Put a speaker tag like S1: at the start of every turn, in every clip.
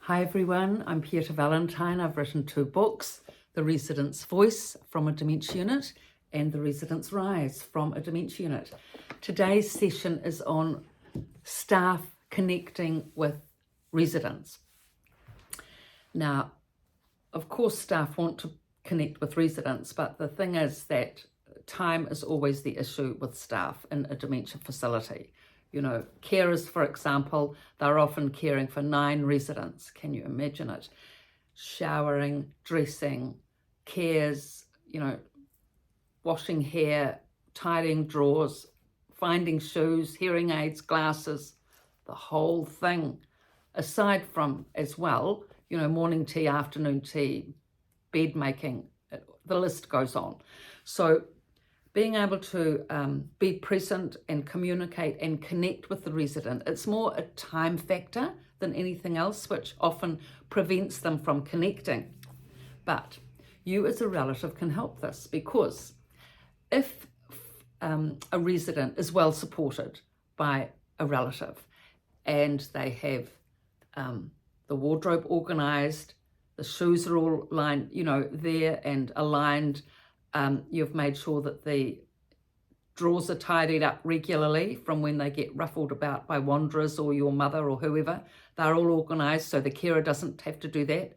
S1: Hi everyone, I'm Pieta Valentine. I've written 2 books, The Resident's Voice from a Dementia Unit and The Resident's Rise from a Dementia Unit. Today's session is on staff connecting with residents. Now, of course, staff want to connect with residents, but the thing is that time is always the issue with staff in a dementia facility. You know, carers, for example, they're often caring for 9 residents. Can you imagine it? Showering, dressing, cares, washing hair, tidying drawers, finding shoes, hearing aids, glasses, the whole thing. Aside from, as well, morning tea, afternoon tea, bed making, the list goes on. So being able to be present and communicate and connect with the resident, it's more a time factor than anything else, which often prevents them from connecting. But you as a relative can help this, because if a resident is well supported by a relative and they have the wardrobe organised, the shoes are all lined, there and aligned, you've made sure that the drawers are tidied up regularly from when they get ruffled about by wanderers or your mother or whoever. They're all organised so the carer doesn't have to do that.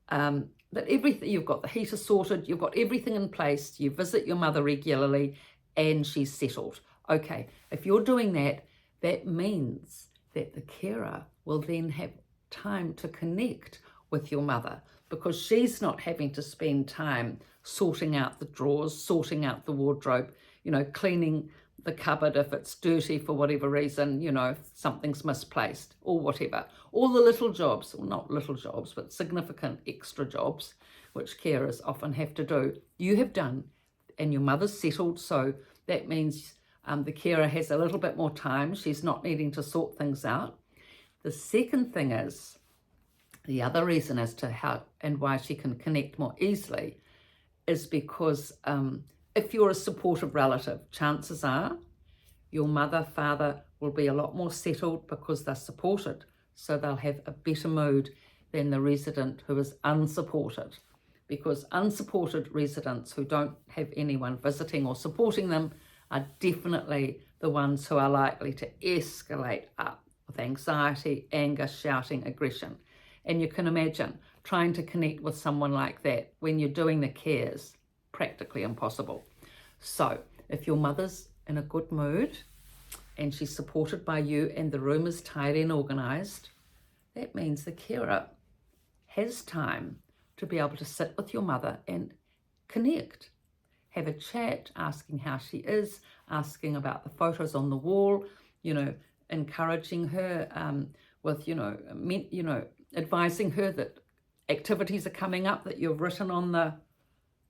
S1: But everything, you've got the heater sorted, you've got everything in place, you visit your mother regularly and she's settled. Okay, if you're doing that, that means that the carer will then have time to connect with your mother, because she's not having to spend time sorting out the drawers, sorting out the wardrobe, cleaning the cupboard if it's dirty for whatever reason, if something's misplaced or whatever. All the little jobs, well, not little jobs, but significant extra jobs, which carers often have to do, you have done, and your mother's settled, so that means the carer has a little bit more time. She's not needing to sort things out. The second thing is, the other reason as to how and why she can connect more easily is because if you're a supportive relative, chances are your mother, father will be a lot more settled because they're supported. So they'll have a better mood than the resident who is unsupported, because unsupported residents who don't have anyone visiting or supporting them are definitely the ones who are likely to escalate up with anxiety, anger, shouting, aggression. And you can imagine trying to connect with someone like that when you're doing the cares, practically impossible. So if your mother's in a good mood and she's supported by you and the room is tidy and organised, that means the carer has time to be able to sit with your mother and connect, have a chat, asking how she is, asking about the photos on the wall, encouraging her with, advising her that activities are coming up that you've written on the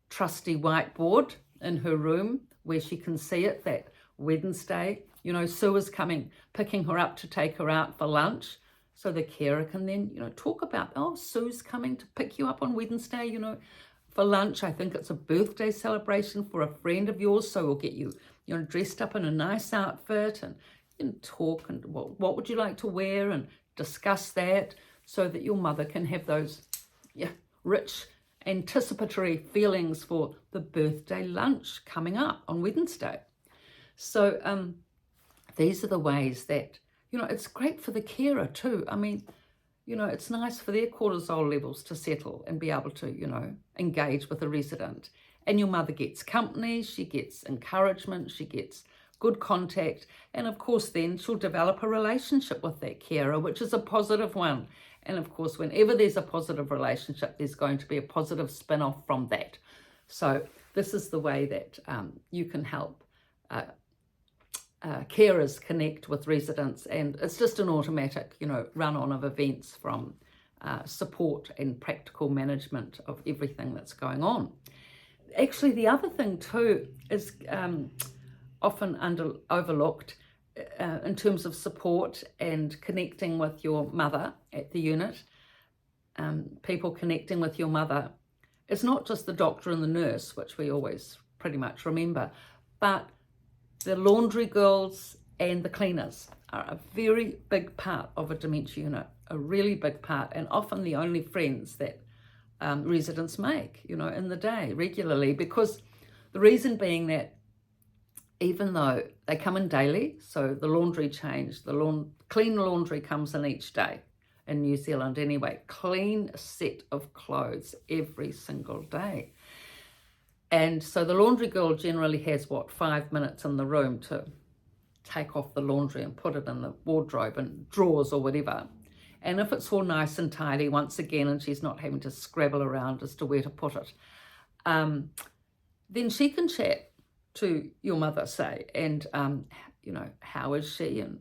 S1: trusty whiteboard in her room where she can see it, that Wednesday, Sue is coming, picking her up to take her out for lunch. So the carer can then, talk about, oh, Sue's coming to pick you up on Wednesday, for lunch. I think it's a birthday celebration for a friend of yours. So we'll get you, dressed up in a nice outfit and talk and what would you like to wear and discuss that, so that your mother can have those rich anticipatory feelings for the birthday lunch coming up on Wednesday. So these are the ways that, it's great for the carer too. I mean, it's nice for their cortisol levels to settle and be able to, engage with a resident. And your mother gets company, she gets encouragement, she gets good contact, and of course then she'll develop a relationship with that carer, which is a positive one. And of course, whenever there's a positive relationship, there's going to be a positive spin-off from that. So this is the way that you can help carers connect with residents, and it's just an automatic, run-on of events from support and practical management of everything that's going on. Actually, the other thing too is often overlooked in terms of support and connecting with your mother at the unit, people connecting with your mother. It's not just the doctor and the nurse, which we always pretty much remember, but the laundry girls and the cleaners are a very big part of a dementia unit, a really big part, and often the only friends that residents make, you know, in the day regularly, because the reason being that even though they come in daily, so the laundry change, clean laundry comes in each day in New Zealand anyway, clean set of clothes every single day. And so the laundry girl generally has, 5 minutes in the room to take off the laundry and put it in the wardrobe and drawers or whatever. And if it's all nice and tidy once again and she's not having to scrabble around as to where to put it, then she can chat to your mother, say, and, you know, how is she? And,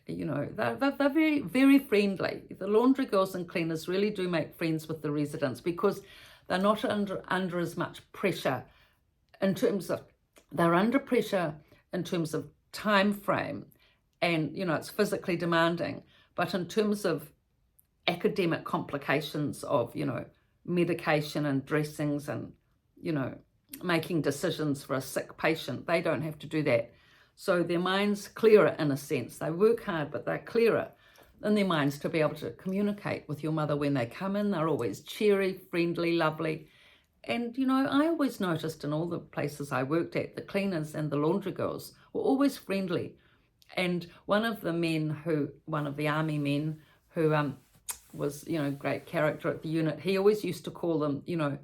S1: you know, they're very, very friendly. The laundry girls and cleaners really do make friends with the residents because they're not under as much pressure in terms of, they're under pressure in terms of time frame, and, you know, it's physically demanding, but in terms of academic complications of, you know, medication and dressings and, you know, making decisions for a sick patient, they don't have to do that. So their mind's clearer in a sense. They work hard, but they're clearer in their minds to be able to communicate with your mother when they come in. They're always cheery, friendly, lovely. And, you know, I always noticed in all the places I worked at, the cleaners and the laundry girls were always friendly. And one of the army men who was, you know, great character at the unit, he always used to call them, you know,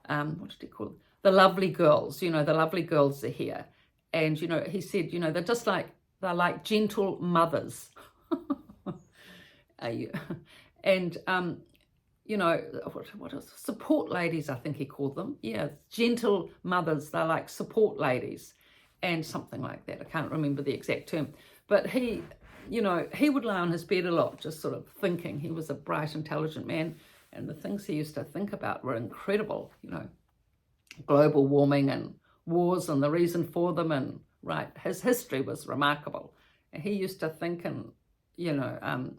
S1: what did he call them? The lovely girls, you know, the lovely girls are here. And, you know, he said, you know, they're like gentle mothers. And, you know, what else? Support ladies, I think he called them. Yeah, gentle mothers, they're like support ladies and something like that. I can't remember the exact term. But he, you know, he would lie on his bed a lot, just sort of thinking. He was a bright, intelligent man. And the things he used to think about were incredible, you know, global warming and wars and the reason for them. And, right, his history was remarkable. And he used to think, and, you know,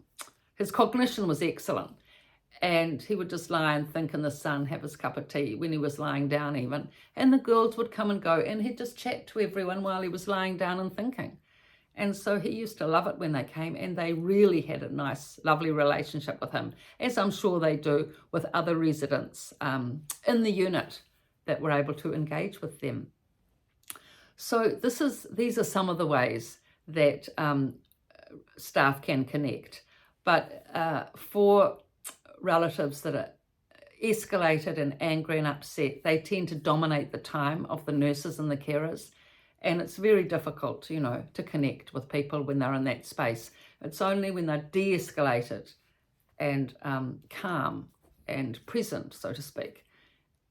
S1: his cognition was excellent. And he would just lie and think in the sun, have his cup of tea when he was lying down even. And the girls would come and go, and he'd just chat to everyone while he was lying down and thinking. And so he used to love it when they came, and they really had a nice, lovely relationship with him, as I'm sure they do with other residents in the unit that were able to engage with them. So these are some of the ways that staff can connect. But for relatives that are escalated and angry and upset, they tend to dominate the time of the nurses and the carers. And it's very difficult, you know, to connect with people when they're in that space. It's only when they're de-escalated and calm and present, so to speak,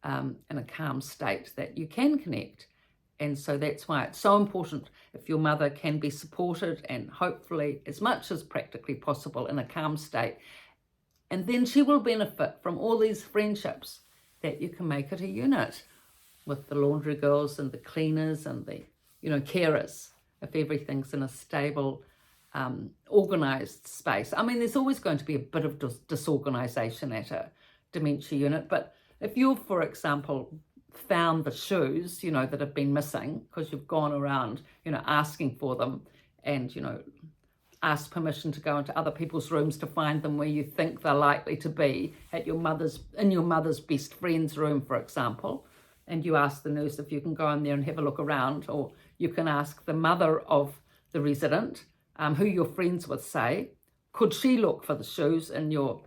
S1: in a calm state that you can connect. And so that's why it's so important if your mother can be supported and hopefully as much as practically possible in a calm state. And then she will benefit from all these friendships that you can make at a unit with the laundry girls and the cleaners and the, you know, carers, if everything's in a stable, organised space. I mean, there's always going to be a bit of disorganisation at a dementia unit, but if you've, for example, found the shoes, you know, that have been missing because you've gone around, you know, asking for them and, you know, asked permission to go into other people's rooms to find them where you think they're likely to be, in your mother's best friend's room, for example, and you ask the nurse if you can go in there and have a look around, or you can ask the mother of the resident, who you're friends with, say, could she look for the shoes in your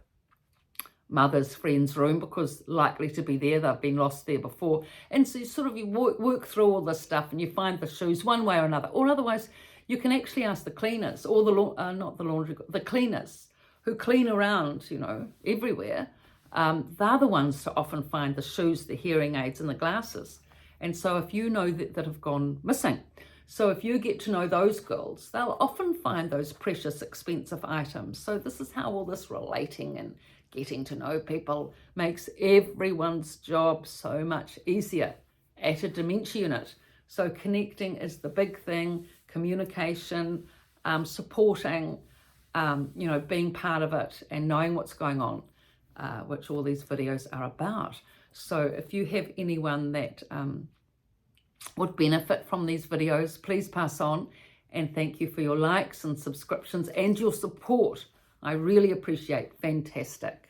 S1: mother's friend's room, because likely to be there, they've been lost there before. And so you work through all this stuff and you find the shoes one way or another, or otherwise you can actually ask the cleaners, or the cleaners who clean around, you know, everywhere. They're the ones to often find the shoes, the hearing aids and the glasses. And so if you know that have gone missing, so if you get to know those girls, they'll often find those precious, expensive items. So this is how all this relating and getting to know people makes everyone's job so much easier at a dementia unit. So connecting is the big thing, communication, supporting, you know, being part of it and knowing what's going on, which all these videos are about. So if you have anyone that would benefit from these videos, please pass on And thank you for your likes and subscriptions and your support. I really appreciate. Fantastic.